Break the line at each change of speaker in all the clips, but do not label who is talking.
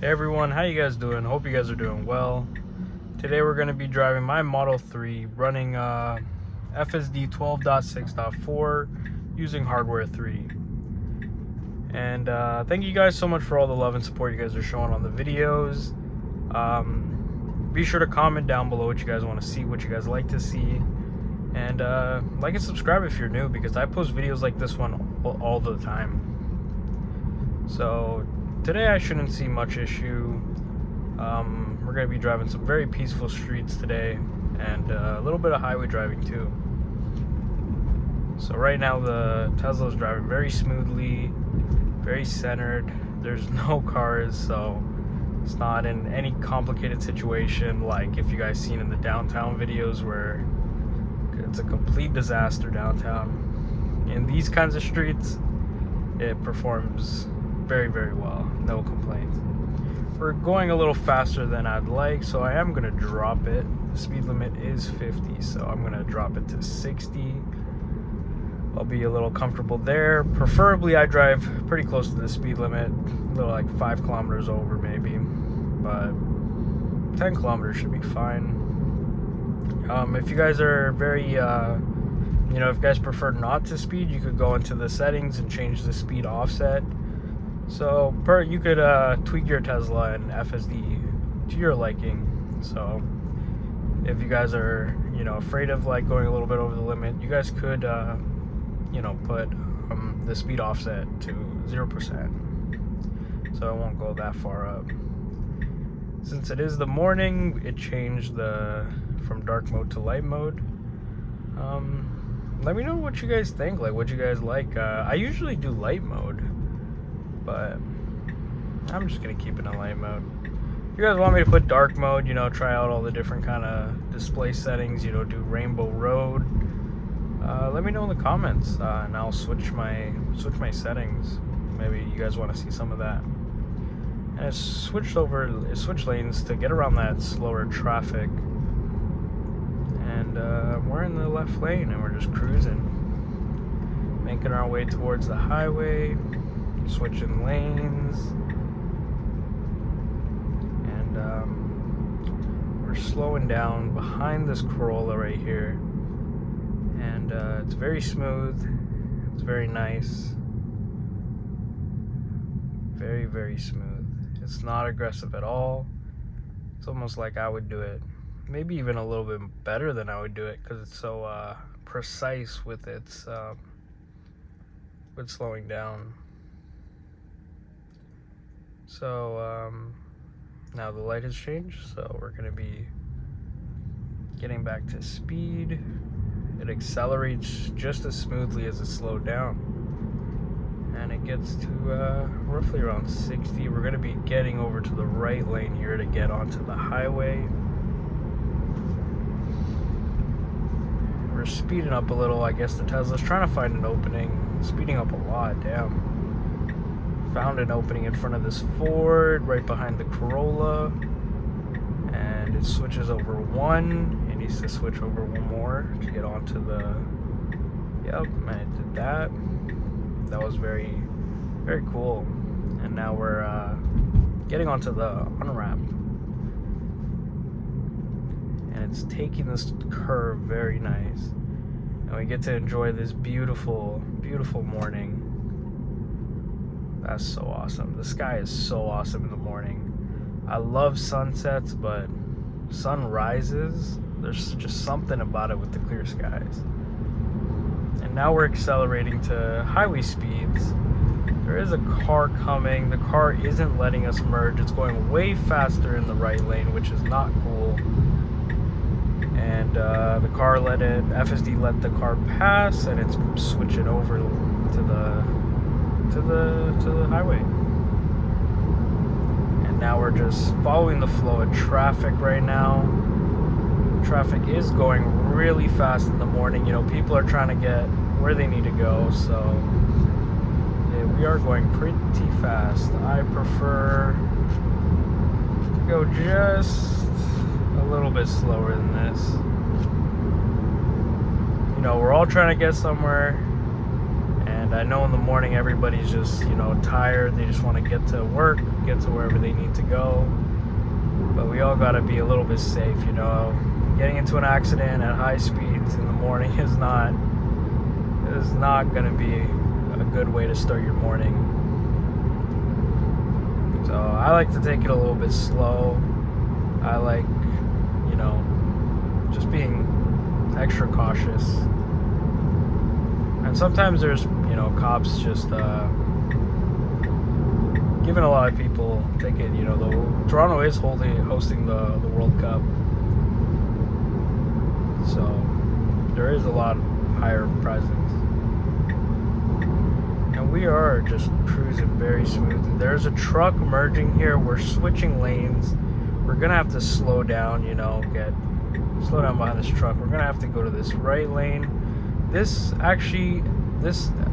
Hey everyone, how you guys doing? Hope you guys are doing well. Today we're going to be driving my Model 3 running FSD 12.6.4 using hardware 3. And thank you guys so much for all the love and support you guys are showing on the videos. Be sure to comment down below what you guys want to see, what you guys like to see. And like and subscribe if you're new, because I post videos like this one all the time. So today I shouldn't see much issue. We're going to be driving some very peaceful streets today, and a little bit of highway driving too. So right now the Tesla is driving very smoothly, very centered. There's no cars, so it's not in any complicated situation like if you guys seen in the downtown videos where it's a complete disaster downtown. In these kinds of streets, it performs very, very well. No complaints. We're going a little faster than I'd like, so I am going to drop it. The speed limit is 50, so I'm going to drop it to 60. I'll be a little comfortable there. Preferably I drive pretty close to the speed limit, a little like 5 kilometers over maybe, but 10 kilometers should be fine. If you guys are very if you guys prefer not to speed, you could go into the settings and change the speed offset. So you could tweak your Tesla and FSD to your liking. So if you guys are afraid of like going a little bit over the limit, you guys could put the speed offset to 0%. So it won't go that far up. Since it is the morning, it changed from dark mode to light mode. Let me know what you guys think, like what you guys like. I usually do light mode, but I'm just gonna keep it in light mode. If you guys want me to put dark mode, try out all the different kind of display settings, do rainbow road, let me know in the comments, and I'll switch my settings. Maybe you guys want to see some of that. And it switched lanes to get around that slower traffic. And we're in the left lane and we're just cruising, making our way towards the highway, switching lanes, and we're slowing down behind this Corolla right here, and it's very smooth, it's very nice, very, very smooth. It's not aggressive at all. It's almost like I would do it, maybe even a little bit better than I would do it, because it's so precise with its with slowing down. So now the light has changed, so we're going to be getting back to speed. It accelerates just as smoothly as it slowed down, and it gets to roughly around 60. We're going to be getting over to the right lane here to get onto the highway. We're speeding up a little. I guess the Tesla's trying to find an opening. Speeding up a lot, damn. Found an opening in front of this Ford right behind the Corolla, and it switches over one. It needs to switch over one more to get onto the, yep, and it did that. That was very, very cool. And now we're getting onto the on-ramp, and it's taking this curve very nice, and we get to enjoy this beautiful, beautiful morning. That's so awesome. The sky is so awesome in the morning. I love sunsets, but sunrises, there's just something about it with the clear skies. And now we're accelerating to highway speeds. There is a car coming. The car isn't letting us merge. It's going way faster in the right lane, which is not cool. And the car FSD let the car pass, and it's switching over to the highway. And now we're just following the flow of traffic right now. Traffic is going really fast in the morning. People are trying to get where they need to go, so yeah, we are going pretty fast. I prefer to go just a little bit slower than this. We're all trying to get somewhere, and And I know in the morning everybody's just, you know, tired. They just want to get to work, get to wherever they need to go. But we all got to be a little bit safe, you know. Getting into an accident at high speeds in the morning is not going to be a good way to start your morning. So I like to take it a little bit slow. I like, you know, just being extra cautious. And sometimes there's, you know, cops just giving a lot of people a ticket. You know, Toronto is hosting the World Cup, so there is a lot higher presence. And we are just cruising very smoothly. There's a truck merging here. We're switching lanes. We're gonna have to slow down, you know, slow down behind this truck. We're gonna have to go to this right lane. This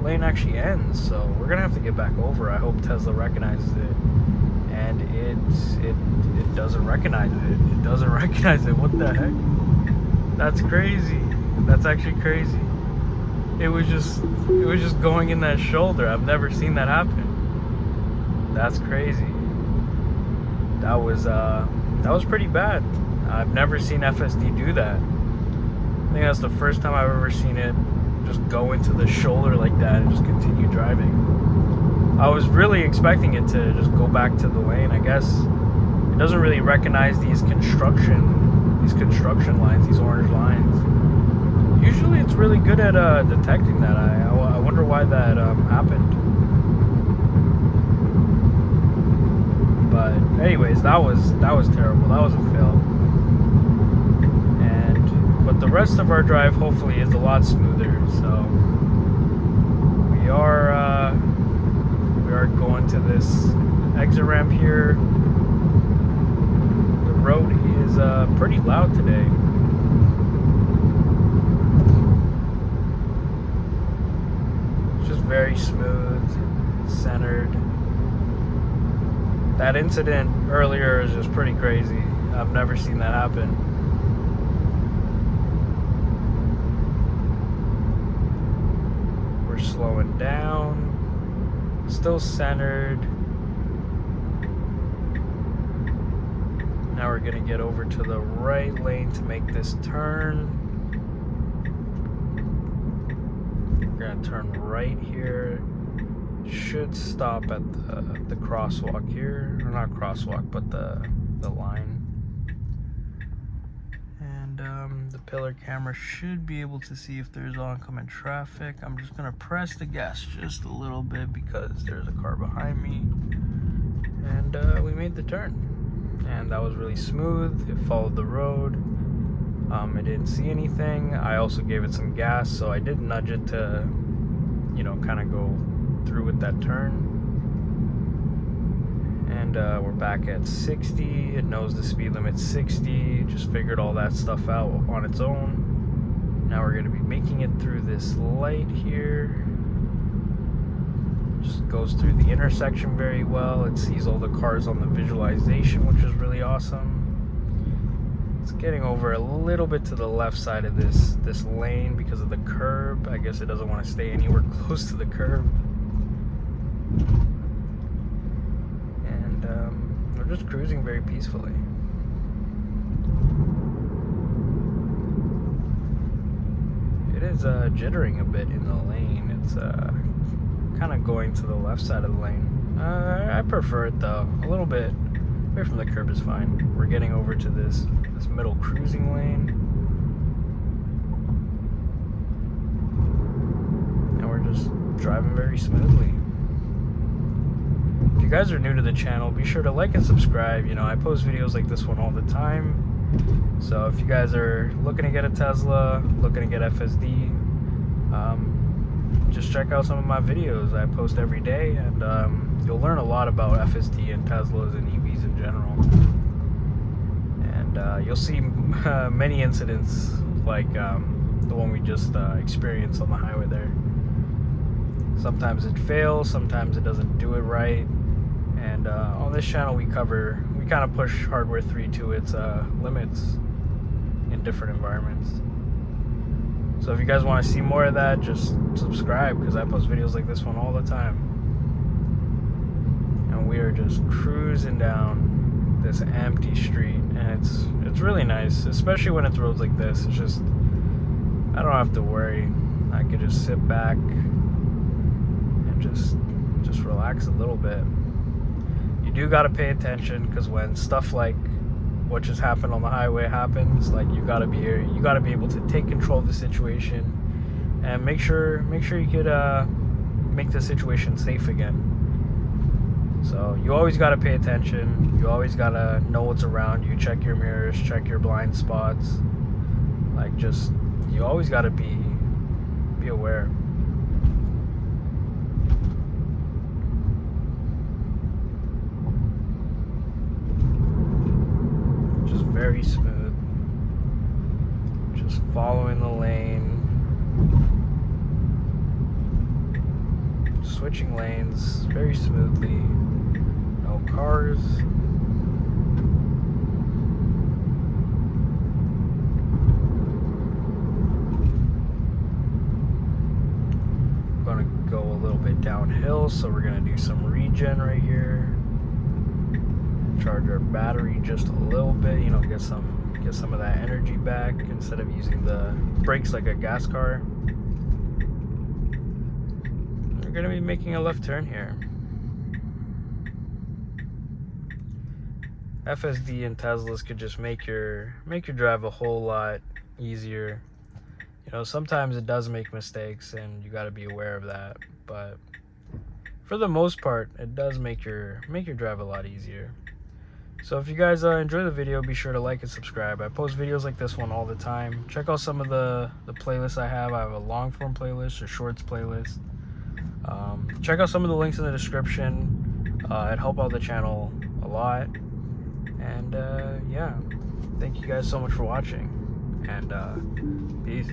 lane actually ends, so we're gonna have to get back over. I hope Tesla recognizes it. And it doesn't recognize it. It doesn't recognize it. What the heck? That's crazy. That's actually crazy. It was just going in that shoulder. I've never seen that happen. That's crazy. That was pretty bad. I've never seen FSD do that. I think that's the first time I've ever seen it just go into the shoulder like that and just continue driving. I was really expecting it to just go back to the lane. I guess it doesn't really recognize these construction lines, these orange lines. Usually it's really good at detecting that. I wonder why that happened. But anyways, that was terrible. That was a fail. But the rest of our drive hopefully is a lot smoother. So we are going to this exit ramp here. The road is pretty loud today. It's just very smooth, centered. That incident earlier is just pretty crazy. I've never seen that happen. We're slowing down. Still centered. Now we're gonna get over to the right lane to make this turn. We're gonna turn right here. Should stop at the crosswalk here, or not crosswalk, but the line. And the pillar camera should be able to see if there's oncoming traffic. I'm just gonna press the gas just a little bit because there's a car behind me. And we made the turn, and that was really smooth. It followed the road. It didn't see anything. I also gave it some gas, so I did nudge it to, you know, kind of go through with that turn. And we're back at 60. It knows the speed limit's 60. Just figured all that stuff out on its own. Now we're going to be making it through this light here. Just goes through the intersection very well. It sees all the cars on the visualization, which is really awesome. It's getting over a little bit to the left side of this lane because of the curb. I guess it doesn't want to stay anywhere close to the curb. And we're just cruising very peacefully. It is jittering a bit in the lane. It's kind of going to the left side of the lane. I prefer it though. A little bit away from the curb is fine. We're getting over to this middle cruising lane. And we're just driving very smoothly. If you guys are new to the channel, be sure to like and subscribe. You know, I post videos like this one all the time. So if you guys are looking to get a Tesla, looking to get FSD, just check out some of my videos. I post every day, and you'll learn a lot about FSD and Teslas and EVs in general. And you'll see many incidents like the one we just experienced on the highway there. Sometimes it fails, sometimes it doesn't do it right. And on this channel we kind of push hardware 3 to its limits in different environments. So if you guys want to see more of that, just subscribe, because I post videos like this one all the time. And we are just cruising down this empty street, and it's really nice, especially when it's roads like this. It's just, I don't have to worry. I could just sit back and just relax a little bit. You do got to pay attention, because when stuff like what just happened on the highway happens, like, you got to be able to take control of the situation and make sure you could make the situation safe again. So you always got to pay attention. You always got to know what's around you. Check your mirrors, check your blind spots. Like, just, you always got to be aware. Just very smooth. Just following the lane. Switching lanes very smoothly. No cars. Gonna go a little bit downhill, so we're gonna do some regen right here. Charge our battery just a little bit, you know, get some of that energy back instead of using the brakes like a gas car. We're gonna be making a left turn here. FSD and Teslas could just make your drive a whole lot easier. You know, sometimes it does make mistakes, and you got to be aware of that. But for the most part, it does make your drive a lot easier. So if you guys enjoy the video, be sure to like and subscribe. I post videos like this one all the time. Check out some of the playlists I have. I have a long form playlist, a shorts playlist. Check out some of the links in the description. It'd help out the channel a lot. And yeah, thank you guys so much for watching, and peace.